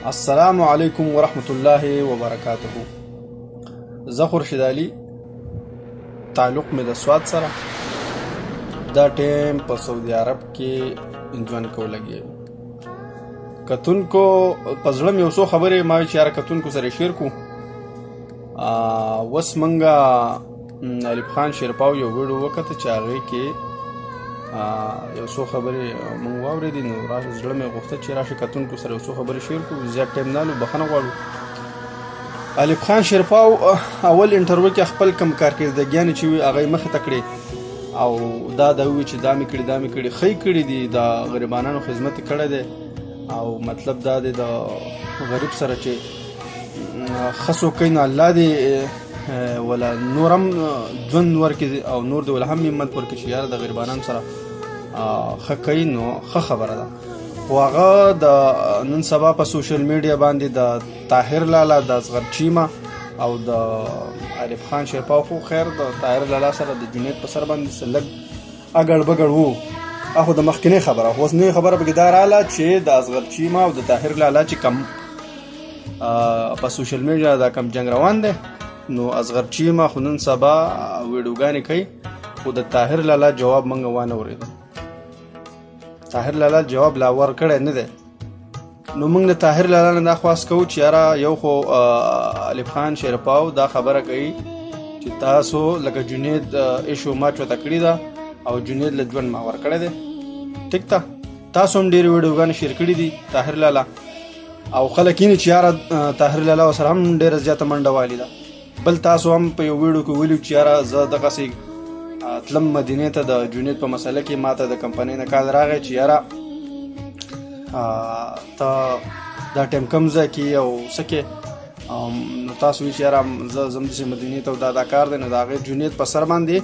السلام علیکم ورحمت الله وبرکاته. زه خورشید علي، تعلق مې د سواد سره. دا ټیم په سعودي عرب کې ژوند کو لګي. کتونکو په زړه مې اوسو خبرې ما چې یاره کتونکو سره شیر کو. وس منګه الف خان شیرپاو یو ویډیو وکړه چې هغې کې یو څو خبرې مونږ واورېدې، نو راشه زړه مې غوښته چې راشه کتونکو سره یو څو خبرې شیر کړو. زیات ټایم نه لو، بخښنه غواړو. الف خان شیرپاو اول انټرویو کې خپل کم کارکردګیانې چې وي هغه یې مخې ته کړې او دا وی چې دا مې کړي دا مې کړي ښه یې کړي دي، د غریبانو خدمت یې کړی دی او مطلب دا دی د غریب سره چې ښه څوک کوي نو الله دې ولا نورم ژوند ورکړي او نور دې ولا هم همت ورکړي چې یاره د غریبانو سره ښه کوي، نو ښه خبره ده. خو هغه د نن سبا په سوشل میډیا باندې د طاهر لالا د اصغر چیمه او د الف خان شیرپاو، خو خیر د طاهر لالا سره د جنید په سر باندې لږ اګړ بګړ وو. اخو د مخکنۍ خبره، خو اوس نوې خبره پکې دا راغله چې د اصغر چیمه او د طاهر لالا چې کم په سوشل میډیا دا کم جنگ روان دی، نو اصغر چیمه خو نن سبا ویډیوګانې کوي، خو د طاهر لالا جواب موږ وانه اورېدو. طاهر لالا جواب لا ورکړی نه دی. نو موږ د طاهر لالا نه دا خواست کوو چې یاره یو خو الف خان شیرپاو دا خبره کوي چې تاسو لکه جنید ایشو ما چوته کړې ده او جنید له ژوند ما ورکړی دی. ټیک ده، تاسو هم ډېرې ویډیوګانې شیر کړي دي طاهر لالا او خلک یې چې یاره طاهر لالا ورسره هم ډېره زیاته منډه والې ده. بل تاسو هم په یو ویډیو کې ویلي چې یاره زه دغسې تلم مدینې ته د جنید په مسله کې ماته د کمپنۍ نه کال راغی چې یاره ته دا ټایم کم ځای کې او څه کې، نو تاسو وایي چې یاره زه ځم داسې مدینې ته او دا کار دی، نو د هغې جنید په سر باندې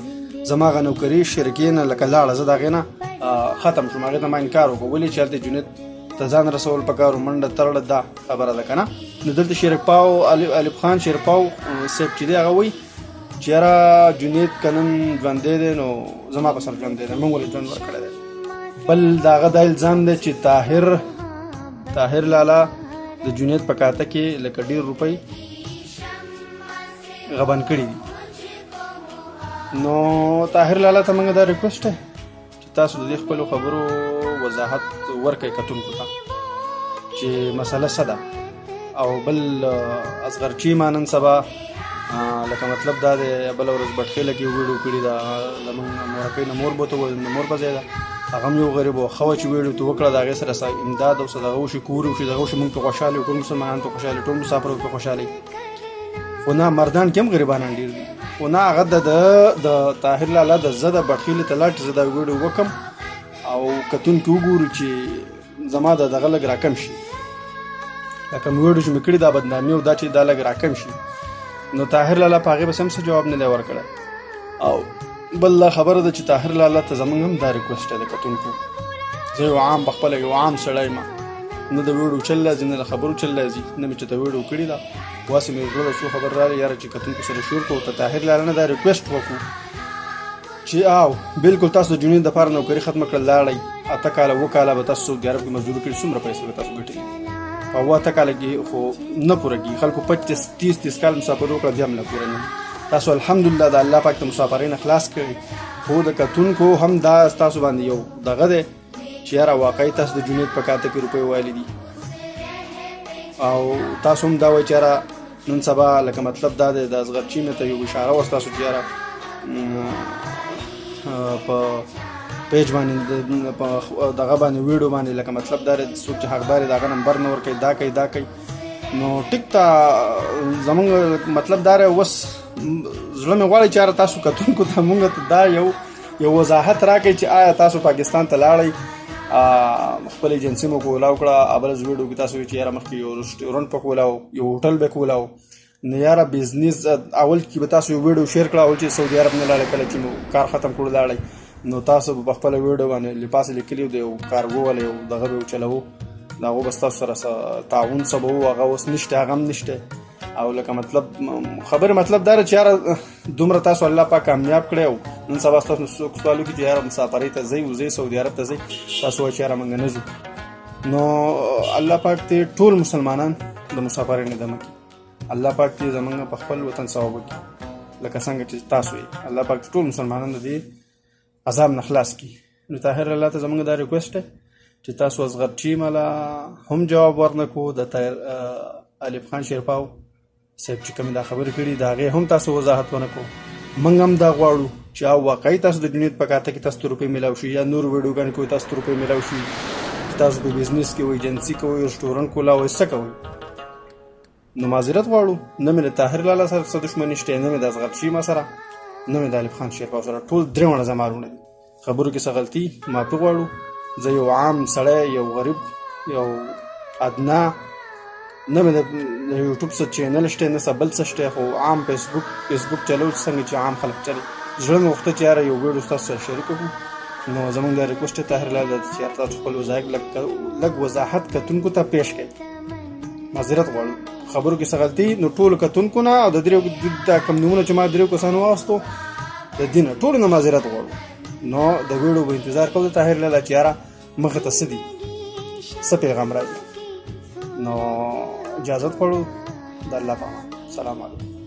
زما هغه نوکري شرکې نه لکه لاړه، زه د هغې نه ختم شوم. هغې ته ما انکار وکړو، ولې چې هلته جنید ته ځان رسول پکار و، منډه ترړه دا خبره ده که نه. نو دلته شیرپاو الف خان شیرپاو صاحب چې دی هغه وایي چې یاره جنید که نن ژوندی دی نو زما په سر ژوندی دی، موږ ولې ژوند ورکړی دی. بل د هغه دا الزام دی چې طاهر لالا د جنید په کاته کې لکه ډېر روپۍ غبن کړي دي. نو طاهر لالا ته موږ دا ریکویسټ دی چې تاسو د دې خپلو خبرو وضاحت ورکړئ کتونکو ته چې مسله څه ده. او بل اصغر چیمه نن سبا لکه مطلب دا دی بله ورځ بټخېله کې ویډیو کړي ده، زمونږ مورکۍ نه مور به ته وویل نو مور به ځای ده، هغه هم یو غریب و ښه وه چې ویډیو ته وکړه، د هغې سره امداد او څه دغه وشي کور وشي دغه وشي، موږ پرې خوشحاله یو، ټول مسلمانان پرې خوشحاله، ټول مسافر پرې خوشحاله. خو نه مردان کې هم غریبانان ډېر دي. خو نه هغه د طاهر لالا د زه د بټخېلې ته لاړ چې زه دا ویډیو وکړم او کتونکي وګورو چې زما د دغه لږ راکم شي، لکه مې ویډیو چې مې کړي دا بدنامي او دا چې دا لږ راکم شي. نو طاهر لالا په هغې بس هم څه جواب نه دی ورکړی. او بل دا خبره ده چې طاهر لالا ته زموږ هم دا ریکویسټ دی کتونکو، زه یو عام پخپله یو عام سړی یم، نه د ویډیو چل راځي نه د خبرو چل راځي، نه مې چېرته ویډیو کړې ده، واسې مې زړه څو خبر راغلی یاره چې کتونکو سره شور کړو. ته طاهر لالا نه دا ریکویسټ وکړو چې او بالکل تاسو د جنید دپاره نوکري ختمه کړل، لاړئ 8 کاله 9 کاله به تاسو سعودي عرب کې مزدوري کړي، څومره پیسې به تاسو ګټلي؟ په 8 کاله کې خو نه پوره کېږي. خلکو 25-30 کال مسافر وکړه بیا هم نه پوره نه. تاسو الحمدلله د الله پاک د مسافرۍ نه خلاص کړي، خو د کتونکو هم دا ستاسو باندې یو دغه دی چې یاره واقعي تاسو د جنید په کاته کې روپۍ والي دي او تاسو هم دا وایي چې یاره نن سبا لکه مطلب دا دی د اصغر چیمې ته یو اشاره وه ستاسو چې یاره په پیج باندې په دغه باندې ویډیو باندې لکه مطلب دا دی څوک چې حقدار د هغه نمبر نه ورکوي، دا کوي دا کوي. نو ټیک ته زمونږ مطلب دا دی اوس زړه مې غواړي چې یاره تاسو کتونکو ته مونږ ته دا یو وضاحت راکړئ چې آیا تاسو پاکستان ته لاړئ خپل ایجنسي مو کولاو کړه، ابلز ویډیو کې تاسو وایي چې یاره مخکې یو رسټورنټ په کولاو یو هوټل به کولاو، نو یاره بزنس اول کې به تاسو یو ویډیو شیر کړه اول چې سعودي عرب نه لاړئ، کله چې مو کار ختم کړو لاړئ، نو تاسو په خپله ویډیو باندې لپاسې لیکلي د یو کارګو والا یو دغه به وچلوو، د هغو به ستاسو سره تعاون څه به وو، هغه اوس نشته، هغه هم نشته. او لکه مطلب خبره مطلب دا چې یاره دومره تاسو الله پاک کامیاب کړی او نن سبا تاسو څوک سوال وکړي چې یاره مسافرۍ ته ځئ وځئ سعودي عرب ته ځئ، تاسو وایئ چې یاره موږ نه ځو. نو الله پاک ته ټول مسلمانان د مسافر نه دمه کی. الله پاک ته زمونږ په خپل وطن ثواب وکړي لکه څنګه چې تاسو یې. الله پاک ټول مسلمانان د عذاب نه خلاص کړي. نو طاهر الله ته زمونږ دا ریکوست دی چې تاسو اصغر چی ملا هم جواب ورنکو د طاهر الف خان شیرپاو صاحب چې کوم دا خبرې کړي دا غي هم تاسو وضاحت ونکو. موږ هم دا غواړو چې واقعي تاسو د دنیا په کاته کې تاسو روپې ملاو شي یا نور ویډیوګان کوي تاسو روپې ملاو شي، تاسو په بزنس کې وای ایجنسی کوي رستورانت کولا وای څه کوي. نو معذرت غواړو. نه مې د طاهر لالا سره څه دښمني شته، نه مې د اصغر چی ما سره، نه مې د الف خان شیرپاو سره. ټول درې وړه زمارونه دي. خبرو کې څه غلطي معافي غواړو. زه یو عام سړی، یو غریب، یو ادنا، نه مې د یوټیوب څه چینل شته نه څه بل څه شته، خو عام فیسبوک چلول څنګه چې عام خلک چلي. زړه مې غوښته چې یاره یو ویډیو ستاسو سره شریک کړو. نو زمونږ دا ریکوست دی طاهر لالا چې تاسو خپل لږ وضاحت کتونکو ته پیش کړئ. معذرت غواړو. خبرو کې څه غلطي نو ټولو کتونکو نه او د دریو کم نومونه چې ما دریو کسانو واستو د دې نه ټولو نه معذرت غواړو. نو د ویډیو به انتظار کوو د طاهر لالا چې یاره مخې ته څه دي، څه پیغام راځي. نو اجازت غواړو. د الله په امان. سلام علیکم.